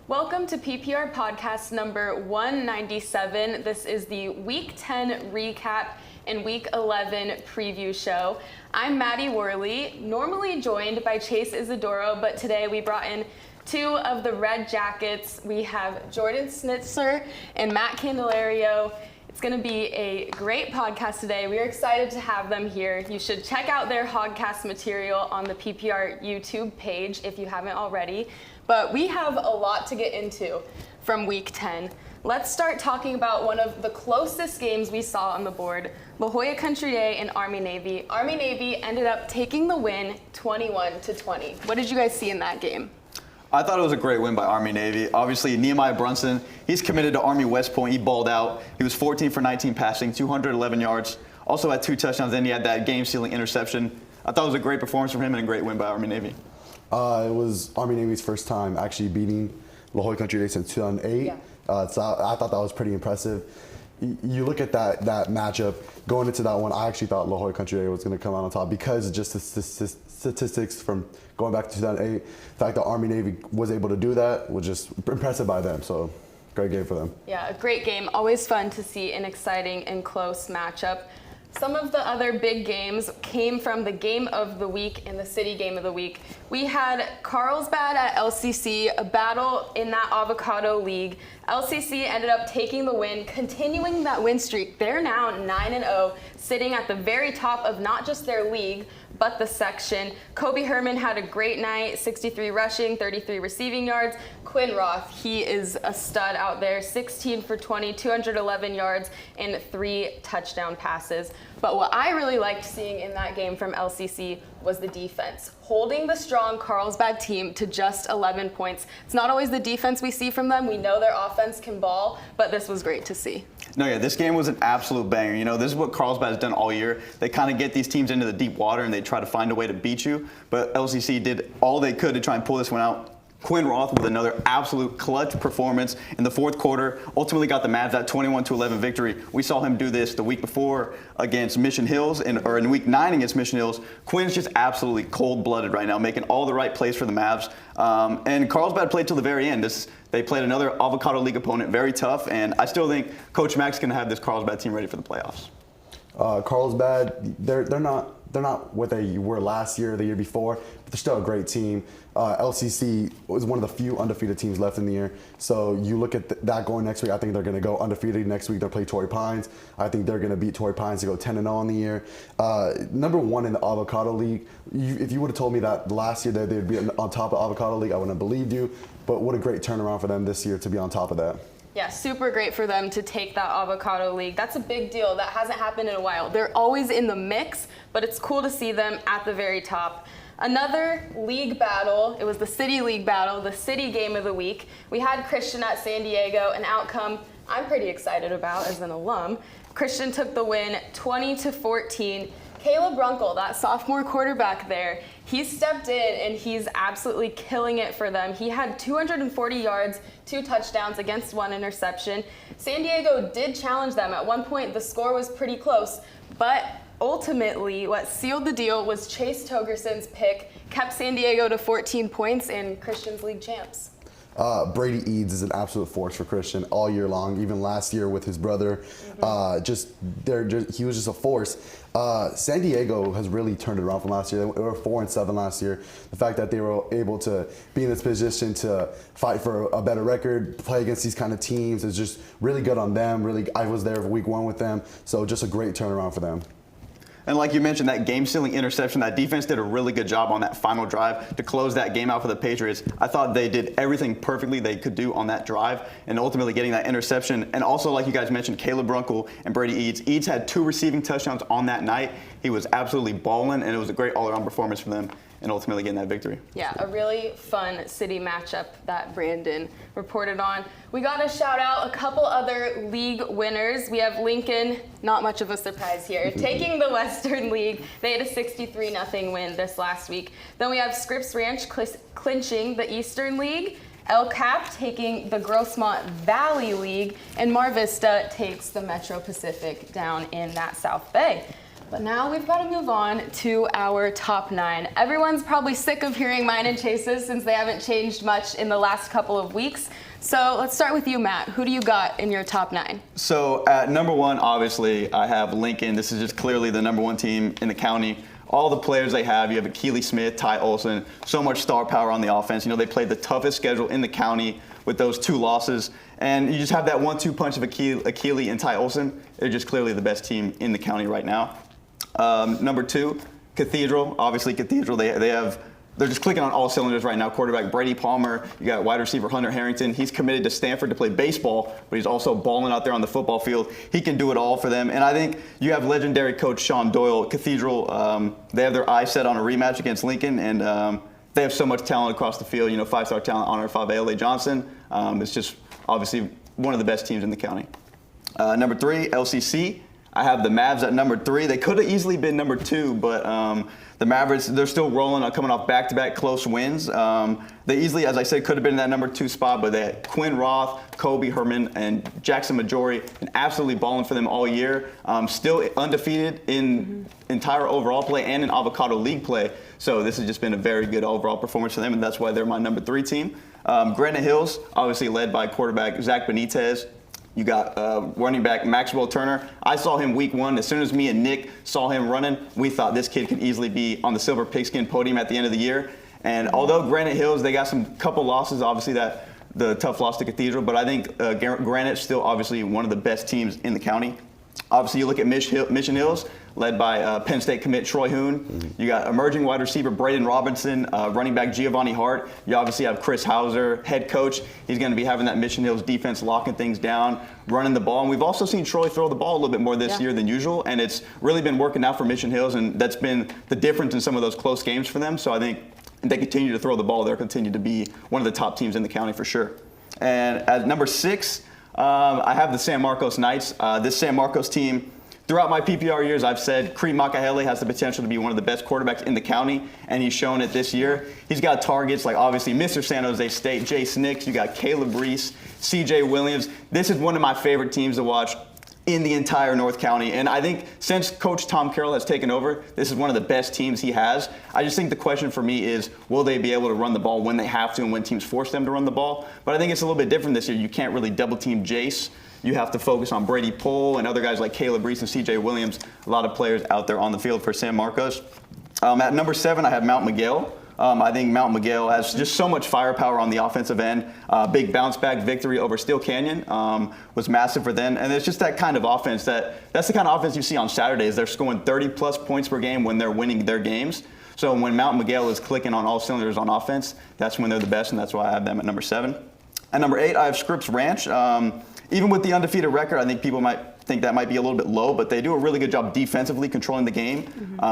Welcome to PPR podcast number 197. This is the Week 10 recap and Week 11 preview show. I'm Maddie Worley, normally joined by Chase Isidoro, but today we brought in two of the Red Jackets. We have Jordan Snitzer and Matt Candelario. It's going to be a great podcast today. We are excited to have them here. You should check out their podcast material on the PPR YouTube page if you haven't already. But we have a lot to get into from Week 10. Let's start talking about one of the closest games we saw on the board, La Jolla Country Day and Army-Navy. Army-Navy ended up taking the win 21-20. What did you guys see in that game? I thought it was a great win by Army-Navy. Obviously, Nehemiah Brunson, he's committed to Army West Point. He balled out. He was 14 for 19 passing, 211 yards. Also had 2 touchdowns. Then he had that game-sealing interception. I thought it was a great performance from him and a great win by Army-Navy. It was Army-Navy's first time actually beating La Jolla Country Day since 2008. Yeah. So I thought that was pretty impressive. You look at that matchup, going into that one, I actually thought La Jolla Country Day was going to come out on top because of just the statistics from going back to 2008. The fact that Army-Navy was able to do that was just impressive by them. So great game for them. Yeah, a great game. Always fun to see an exciting and close matchup. Some of the other big games came from the Game of the Week and the City Game of the Week. We had Carlsbad at LCC, a battle in that Avocado League. LCC ended up taking the win, continuing that win streak. They're now 9-0, sitting at the very top of not just their league, but the section. Kobe Herman had a great night, 63 rushing, 33 receiving yards. Quinn Roth, he is a stud out there, 16 for 20, 211 yards, and 3 touchdown passes. But what I really liked seeing in that game from LCC was the defense, holding the strong Carlsbad team to just 11 points. It's not always the defense we see from them. We know their offense can ball, but this was great to see. No, yeah, this game was an absolute banger. You know, this is what Carlsbad has done all year. They kind of get these teams into the deep water and they try to find a way to beat you. But LCC did all they could to try and pull this one out. Quinn Roth with another absolute clutch performance in the fourth quarter, ultimately got the Mavs that 21-11 victory. We saw him do this the week before against Mission Hills, or in week 9 against Mission Hills. Quinn's just absolutely cold-blooded right now, making all the right plays for the Mavs. And Carlsbad played till the very end. They played another Avocado League opponent, very tough, and I still think Coach Mack's going to have this Carlsbad team ready for the playoffs. Carlsbad, they're not what they were last year or the year before, but they're still a great team. LCC was one of the few undefeated teams left in the year. So you look at that going next week, I think they're going to go undefeated next week. They'll play Torrey Pines. I think they're going to beat Torrey Pines to go 10-0 on the year. Number 1 in the Avocado League. If you would have told me that last year that they'd be on top of Avocado League, I wouldn't have believed you. But what a great turnaround for them this year to be on top of that. Yeah, super great for them to take that Avocado League. That's a big deal. That hasn't happened in a while. They're always in the mix, but it's cool to see them at the very top. Another league battle, it was the City League battle, the City Game of the Week. We had Christian at San Diego, an outcome I'm pretty excited about as an alum. Christian took the win 20-14. Caleb Runkle, that sophomore quarterback there, he stepped in and he's absolutely killing it for them. He had 240 yards, 2 touchdowns against 1 interception. San Diego did challenge them. At one point, the score was pretty close, but ultimately what sealed the deal was Chase Togerson's pick, kept San Diego to 14 points and Christian's league champs. Brady Eads is an absolute force for Christian all year long, even last year with his brother. He was just a force. San Diego has really turned it around from last year. They were 4-7 last year. The fact that they were able to be in this position to fight for a better record, play against these kind of teams is just really good on them. Really, I was there for week 1 with them, so just a great turnaround for them. And like you mentioned, that game-sealing interception, that defense did a really good job on that final drive to close that game out for the Patriots. I thought they did everything perfectly they could do on that drive and ultimately getting that interception. And also, like you guys mentioned, Caleb Runkle and Brady Eads. Eads had 2 receiving touchdowns on that night. He was absolutely balling, and it was a great all-around performance for them and ultimately getting that victory. Yeah, a really fun city matchup that Brandon reported on. We got to shout out a couple other league winners. We have Lincoln, not much of a surprise here, taking the Western League. They had a 63-0 win this last week. Then we have Scripps Ranch clinching the Eastern League. El Cap taking the Grossmont Valley League, and Mar Vista takes the Metro Pacific down in that South Bay. But now we've got to move on to our top 9. Everyone's probably sick of hearing mine and Chase's since they haven't changed much in the last couple of weeks. So let's start with you, Matt. Who do you got in your top 9? So at number 1, obviously, I have Lincoln. This is just clearly the number 1 team in the county. All the players they have, you have Keely Smith, Ty Olson, so much star power on the offense. You know, they played the toughest schedule in the county with those 2 losses. And you just have that 1-2 punch of Keely and Ty Olson. They're just clearly the best team in the county right now. Number 2, Cathedral. Obviously, Cathedral, they're just clicking on all cylinders right now. Quarterback Brady Palmer. You got wide receiver Hunter Harrington. He's committed to Stanford to play baseball, but he's also balling out there on the football field. He can do it all for them. And I think you have legendary coach Sean Doyle. Cathedral, they have their eyes set on a rematch against Lincoln, and they have so much talent across the field. You know, 5-star talent, Honor Favele Johnson. It's just obviously one of the best teams in the county. Number 3, LCC. I have the Mavs at number 3. They could have easily been number 2, but the Mavericks, they're still rolling, coming off back-to-back close wins. They easily, as I said, could have been in that number 2 spot, but they had Quinn Roth, Kobe Herman, and Jackson Majori, and absolutely balling for them all year. Still undefeated in entire overall play and in Avocado League play. So this has just been a very good overall performance for them, and that's why they're my number 3 team. Granite Hills, obviously led by quarterback Zach Benitez. You got running back Maxwell Turner. I saw him week 1. As soon as me and Nick saw him running, we thought this kid could easily be on the Silver Pigskin podium at the end of the year. And although Granite Hills, they got some couple losses, obviously the tough loss to Cathedral, but I think Granite's still obviously one of the best teams in the county. Obviously, you look at Mission Hills, led by Penn State commit Troy Hoon. You got emerging wide receiver Braden Robinson, running back Giovanni Hart. You obviously have Chris Hauser, head coach. He's going to be having that Mission Hills defense locking things down, running the ball. And we've also seen Troy throw the ball a little bit more this year than usual, and it's really been working out for Mission Hills, and that's been the difference in some of those close games for them. So I think if they continue to throw the ball, they'll continue to be one of the top teams in the county for sure. And at number 6, I have the San Marcos Knights. This San Marcos team, throughout my PPR years, I've said Creed Makahele has the potential to be one of the best quarterbacks in the county, and he's shown it this year. He's got targets like, obviously, Mr. San Jose State, Jay Snicks. You got Caleb Reese, CJ Williams. This is one of my favorite teams to watch in the entire North County. And I think since Coach Tom Carroll has taken over, this is one of the best teams he has. I just think the question for me is, will they be able to run the ball when they have to and when teams force them to run the ball? But I think it's a little bit different this year. You can't really double team Jace. You have to focus on Brady Pohl and other guys like Caleb Reese and CJ Williams. A lot of players out there on the field for San Marcos. At number 7, I have Mount Miguel. I think Mount Miguel has just so much firepower on the offensive end. Big bounce back victory over Steel Canyon was massive for them. And it's just that kind of offense that's the kind of offense you see on Saturdays. They're scoring 30-plus points per game when they're winning their games. So when Mount Miguel is clicking on all cylinders on offense, that's when they're the best, and that's why I have them at number 7. At number 8, I have Scripps Ranch. Even with the undefeated record, I think people might think that might be a little bit low, but they do a really good job defensively controlling the game.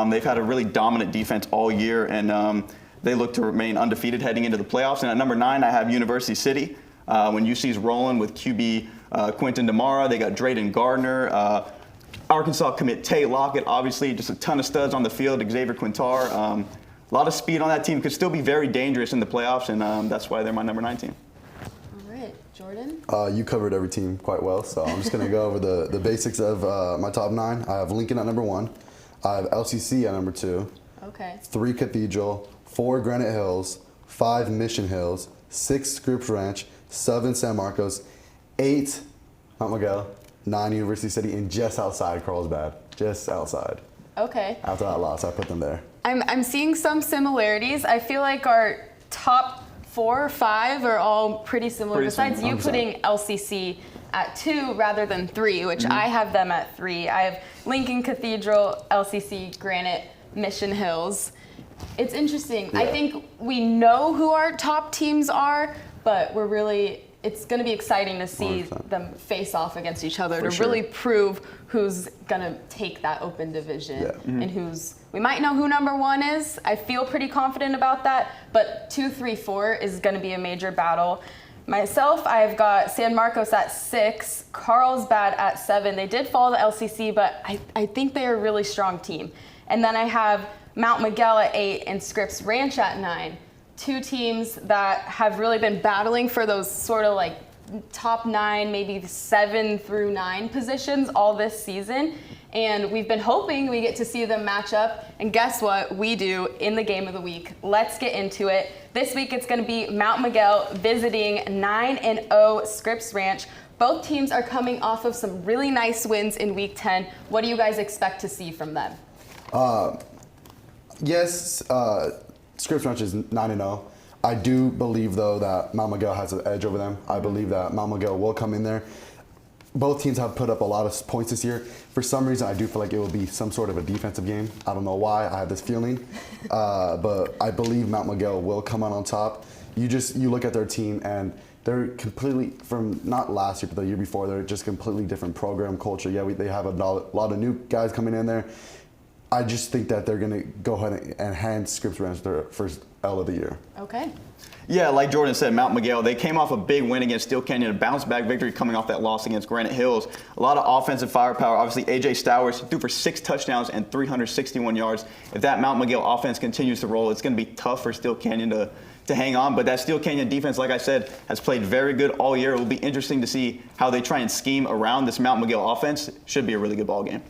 They've had a really dominant defense all year, and they look to remain undefeated heading into the playoffs. And at number 9, I have University City. When UC's rolling with QB Quentin DeMara, they got Drayden Gardner. Arkansas commit Tate Lockett, obviously, just a ton of studs on the field. Xavier Quintar. A lot of speed on that team. Could still be very dangerous in the playoffs, and that's why they're my number 9 team. Jordan? You covered every team quite well, so I'm just going to go over the basics of my top 9. I have Lincoln at number 1. I have LCC at number 2. Okay. 3 Cathedral, 4 Granite Hills, 5 Mission Hills, 6 Scripps Ranch, 7 San Marcos, 8 Mount Miguel, 9 University City, and just outside Carlsbad. Just outside. Okay. After that loss, I put them there. I'm seeing some similarities. I feel like our top 4 or 5 are all pretty similar, besides you putting LCC at 2 rather than 3, which I have them at 3. I have Lincoln Cathedral, LCC, Granite, Mission Hills. It's interesting. I think we know who our top teams are, but it's going to be exciting to see 100%. Them face off against each other to really prove who's going to take that open division and we might know who number 1 is. I feel pretty confident about that, but 2, 3, 4 is going to be a major battle. Myself, I've got San Marcos at 6, Carlsbad at 7. They did fall to LCC, but I think they're a really strong team. And then I have Mount Miguel at 8 and Scripps Ranch at 9. 2 teams that have really been battling for those sort of like top 9, maybe 7 through 9 positions all this season. And we've been hoping we get to see them match up. And guess what? We do in the game of the week. Let's get into it. This week it's going to be Mount Miguel visiting 9-0 Scripps Ranch. Both teams are coming off of some really nice wins in Week 10. What do you guys expect to see from them? Yes, Scripps Ranch is 9-0. I do believe, though, that Mount Miguel has an edge over them. I believe that Mount Miguel will come in there. Both teams have put up a lot of points this year. For some reason, I do feel like it will be some sort of a defensive game. I don't know why. I have this feeling. But I believe Mount Miguel will come out on top. You look at their team, and they're completely, from not last year, but the year before, they're just completely different program culture. Yeah, they have a lot of new guys coming in there. I just think that they're going to go ahead and hand Scripps Ranch their first L of the year. Okay. Yeah, like Jordan said, Mount Miguel, they came off a big win against Steel Canyon, a bounce-back victory coming off that loss against Granite Hills. A lot of offensive firepower. Obviously, A.J. Stowers threw for 6 touchdowns and 361 yards. If that Mount Miguel offense continues to roll, it's going to be tough for Steel Canyon to hang on. But that Steel Canyon defense, like I said, has played very good all year. It will be interesting to see how they try and scheme around this Mount Miguel offense. Should be a really good ball game.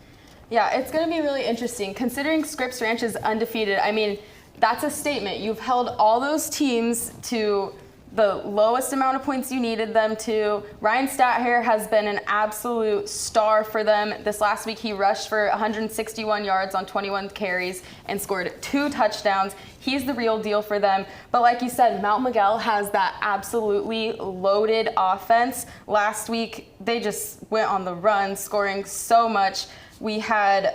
Yeah, it's going to be really interesting. Considering Scripps Ranch is undefeated, I mean, that's a statement. You've held all those teams to the lowest amount of points you needed them to. Ryan Stathair has been an absolute star for them. This last week, he rushed for 161 yards on 21 carries and scored 2 touchdowns. He's the real deal for them. But like you said, Mount Miguel has that absolutely loaded offense. Last week, they just went on the run, scoring so much. We had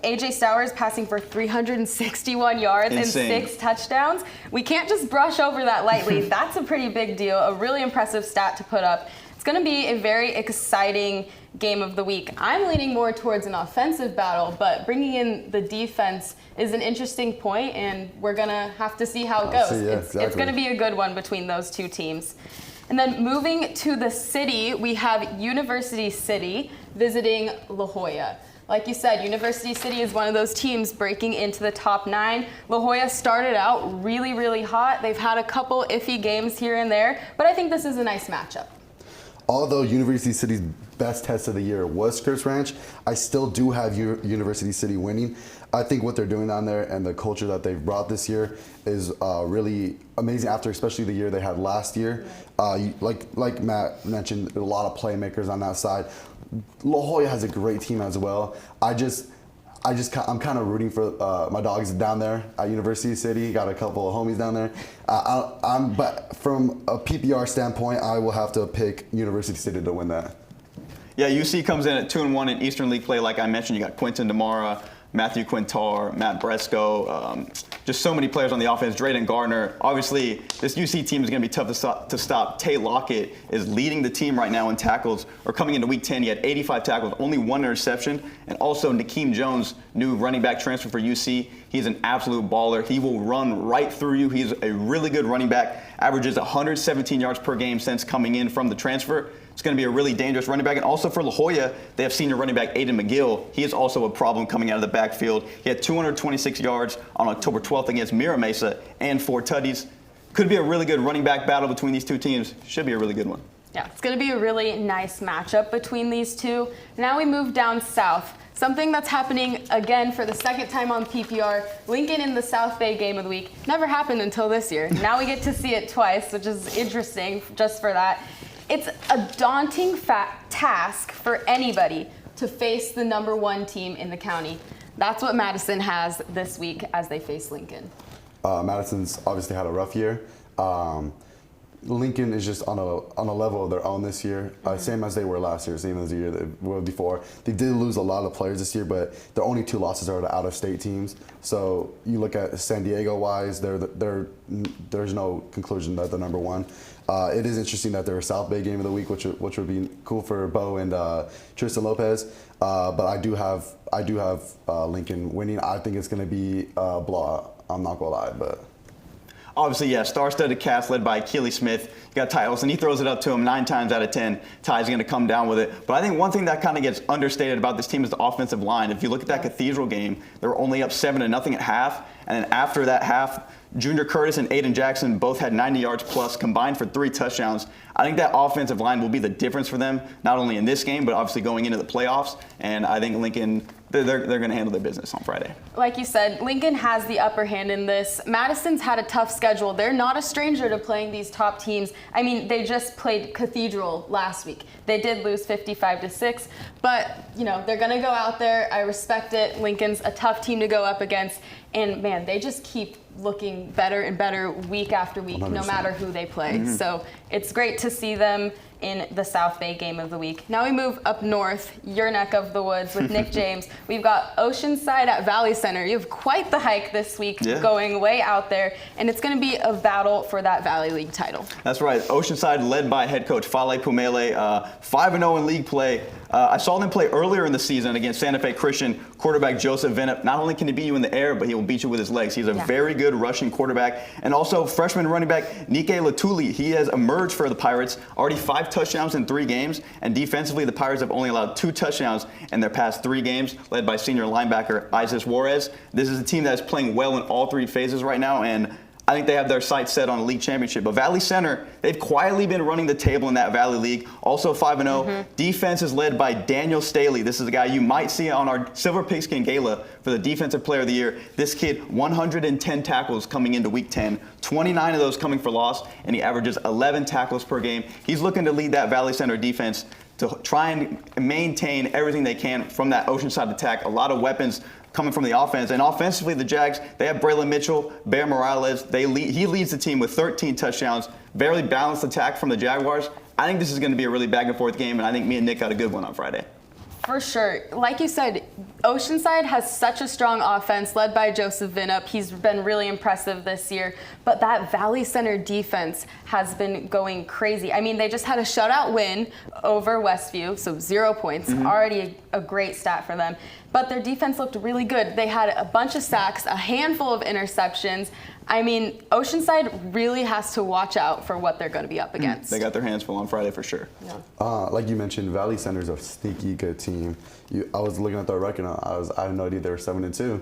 A.J. Stowers passing for 361 yards Insane. and 6 touchdowns. We can't just brush over that lightly. That's a pretty big deal, a really impressive stat to put up. It's going to be a very exciting game of the week. I'm leaning more towards an offensive battle, but bringing in the defense is an interesting point, and we're going to have to see how it goes. It's going to be a good one between those two teams. And then moving to the city, we have University City visiting La Jolla. Like you said, University City is one of those teams breaking into the top 9. La Jolla started out really, really hot. They've had a couple iffy games here and there, but I think this is a nice matchup. Although University City's best test of the year was Scripps Ranch, I still do have University City winning. I think what they're doing down there and the culture that they've brought this year is really amazing, after especially the year they had last year. Like Matt mentioned, a lot of playmakers on that side. La Jolla has a great team as well. I'm kind of rooting for my dogs down there at University City. Got a couple of homies down there. But from a PPR standpoint, I will have to pick University City to win that. Yeah, UC comes in at 2-1 in Eastern League play. Like I mentioned, you got Quinton Demara, Matthew Quintar, Matt Bresco, just so many players on the offense. Drayden Gardner. Obviously, this UC team is going to be tough to stop. Tay Lockett is leading the team right now in tackles, or coming into Week 10. He had 85 tackles, only 1 interception. And also, Nakeem Jones, new running back transfer for UC. He's an absolute baller. He will run right through you. He's a really good running back, averages 117 yards per game since coming in from the transfer. It's going to be a really dangerous running back. And also for La Jolla, they have senior running back Aiden McGill. He is also a problem coming out of the backfield. He had 226 yards on October 12th against Mira Mesa and 4 tutties. Could be a really good running back battle between these two teams. Should be a really good one. Yeah, it's going to be a really nice matchup between these two. Now we move down south. Something that's happening again for the second time on PPR, Lincoln in the South Bay Game of the Week. Never happened until this year. Now we get to see it twice, which is interesting just for that. It's a daunting task for anybody to face the #1 team in the county. That's what Madison has this week as they face Lincoln. Madison's obviously had a rough year. Lincoln is just on a level of their own this year, same as they were last year, same as the year they were before. They did lose a lot of players this year, but their only 2 losses are to out-of-state teams. So you look at San Diego-wise, there's no conclusion that they're #1. It is interesting that they're a South Bay Game of the Week, which would be cool for Bo and Tristan Lopez. But I do have Lincoln winning. I think it's going to be a blowout. I'm not going to lie, but. Obviously, yeah, star-studded cast led by Keely Smith. You got Ty Olsen. He throws it up to him 9 times out of 10. Ty's going to come down with it. But I think one thing that kind of gets understated about this team is the offensive line. If you look at that Cathedral game, they were only up 7-0 at half. And then after that half, Junior Curtis and Aiden Jackson both had 90 yards plus, combined for 3 touchdowns. I think that offensive line will be the difference for them, not only in this game, but obviously going into the playoffs. And I think Lincoln, they're going to handle their business on Friday. Like you said, Lincoln has the upper hand in this. Madison's had a tough schedule. They're not a stranger to playing these top teams. I mean, they just played Cathedral last week. They did lose 55-6, but they're going to go out there. I respect it. Lincoln's a tough team to go up against, and man, they just keep looking better and better week after week, 100%. no matter who they play. So it's great to see them in the South Bay game of the week. Now we move up north, your neck of the woods with Nick James. We've got Oceanside at Valley Center. You have quite the hike this week, going way out there, and it's going to be a battle for that Valley League title. That's right. Oceanside led by head coach Fale Pumele, 5-0 in league play. I saw them play earlier in the season against Santa Fe Christian. Quarterback Joseph Venup, not only can he beat you in the air, but he will beat you with his legs. He's a very good rushing quarterback. And also freshman running back Nike Latuli. He has emerged for the Pirates, already 5 touchdowns in 3 games. And defensively, the Pirates have only allowed 2 touchdowns in their past 3 games, led by senior linebacker Isis Juarez. This is a team that is playing well in all 3 phases right now, and I think they have their sights set on a league championship. But Valley Center, they've quietly been running the table in that Valley League. Also 5-0. Defense is led by Daniel Staley. This is a guy you might see on our Silver Pigskin Gala for the Defensive Player of the Year. This kid, 110 tackles coming into Week 10, 29 of those coming for loss, and he averages 11 tackles per game. He's looking to lead that Valley Center defense to try and maintain everything they can from that Oceanside attack. A lot of weapons coming from the offense. And offensively, the Jags, they have Braylon Mitchell, Bear Morales. He leads the team with 13 touchdowns. Very balanced attack from the Jaguars. I think this is going to be a really back-and-forth game, and I think me and Nick got a good one on Friday. For sure. Like you said, Oceanside has such a strong offense led by Joseph Venup. He's been really impressive this year. But that Valley Center defense has been going crazy. I mean, they just had a shutout win over Westview, so 0 points. Already a great stat for them. But their defense looked really good. They had a bunch of sacks, a handful of interceptions. I mean, Oceanside really has to watch out for what they're going to be up against. They got their hands full on Friday for sure. Like you mentioned, Valley Center's a sneaky good team. I was looking at their record. I had no idea they were 7-2.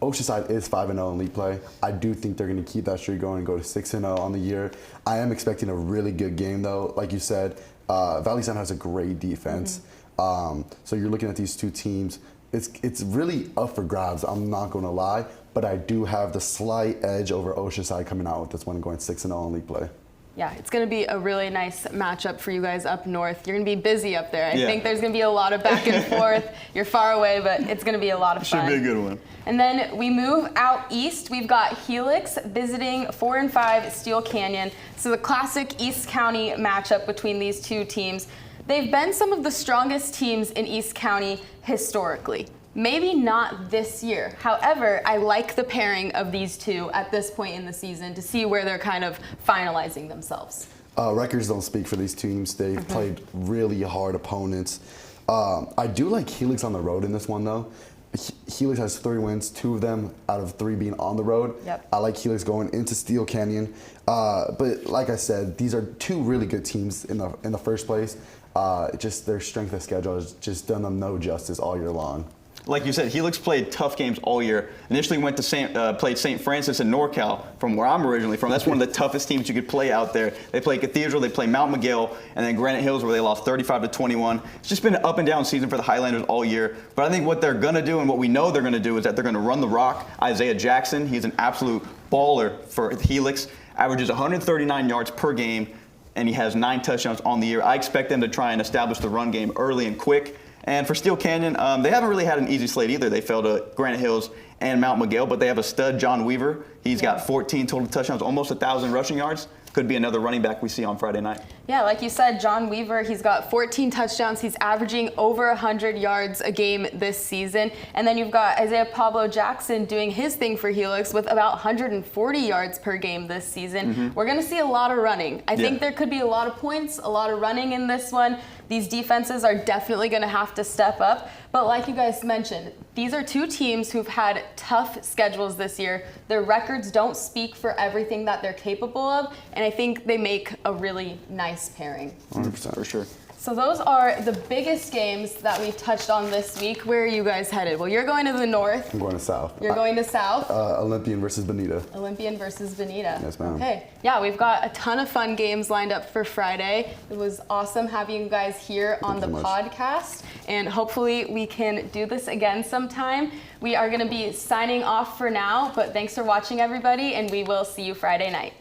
Oceanside is 5-0 in league play. I do think they're going to keep that streak going and go to 6-0 on the year. I am expecting a really good game, though. Like you said, Valley Center has a great defense. So you're looking at these 2 teams. It's really up for grabs. I'm not going to lie, but I do have the slight edge over Oceanside coming out with this one, going 6-0 in league play. Yeah, it's going to be a really nice matchup for you guys up north. You're going to be busy up there. I think there's going to be a lot of back and forth. You're far away, but it's going to be a lot of fun. Should be a good one. And then we move out east. We've got Helix visiting 4-5 Steel Canyon. So the classic East County matchup between these 2 teams. They've been some of the strongest teams in East County historically. Maybe not this year. However, I like the pairing of these 2 at this point in the season to see where they're kind of finalizing themselves. Records don't speak for these teams. They've played really hard opponents. I do like Helix on the road in this one, though. Helix has 3 wins, 2 of them out of 3 being on the road. I like Helix going into Steel Canyon. But like I said, these are 2 really good teams in the first place. Just their strength of schedule has just done them no justice all year long. Like you said, Helix played tough games all year. Initially went to played St. Francis in NorCal, from where I'm originally from. That's one of the toughest teams you could play out there. They play Cathedral, they play Mount Miguel, and then Granite Hills, where they lost 35-21. It's just been an up and down season for the Highlanders all year. But I think what they're going to do, and what we know they're going to do, is that they're going to run the rock. Isaiah Jackson, he's an absolute baller for Helix, averages 139 yards per game, and he has 9 touchdowns on the year. I expect them to try and establish the run game early and quick. And for Steel Canyon, they haven't really had an easy slate either. They fell to Granite Hills and Mount Miguel, but they have a stud, John Weaver. He's got 14 total touchdowns, almost 1,000 rushing yards. Could be another running back we see on Friday night. Yeah, like you said, John Weaver, he's got 14 touchdowns. He's averaging over 100 yards a game this season. And then you've got Isaiah Pablo Jackson doing his thing for Helix with about 140 yards per game this season. We're going to see a lot of running. I think there could be a lot of points, a lot of running in this one. These defenses are definitely going to have to step up. But like you guys mentioned, these are two teams who've had tough schedules this year. Their records don't speak for everything that they're capable of, and I think they make a really nice pairing. 100%. For sure. So those are the biggest games that we've touched on this week. Where are you guys headed? Well, you're going to the north. I'm going to South. You're going to South. Olympian versus Bonita. Olympian versus Bonita. Yes, ma'am. Okay. Yeah, we've got a ton of fun games lined up for Friday. It was awesome having you guys here on the so much. podcast, and hopefully we can do this again sometime. We are going to be signing off for now, but thanks for watching, everybody, and we will see you Friday night.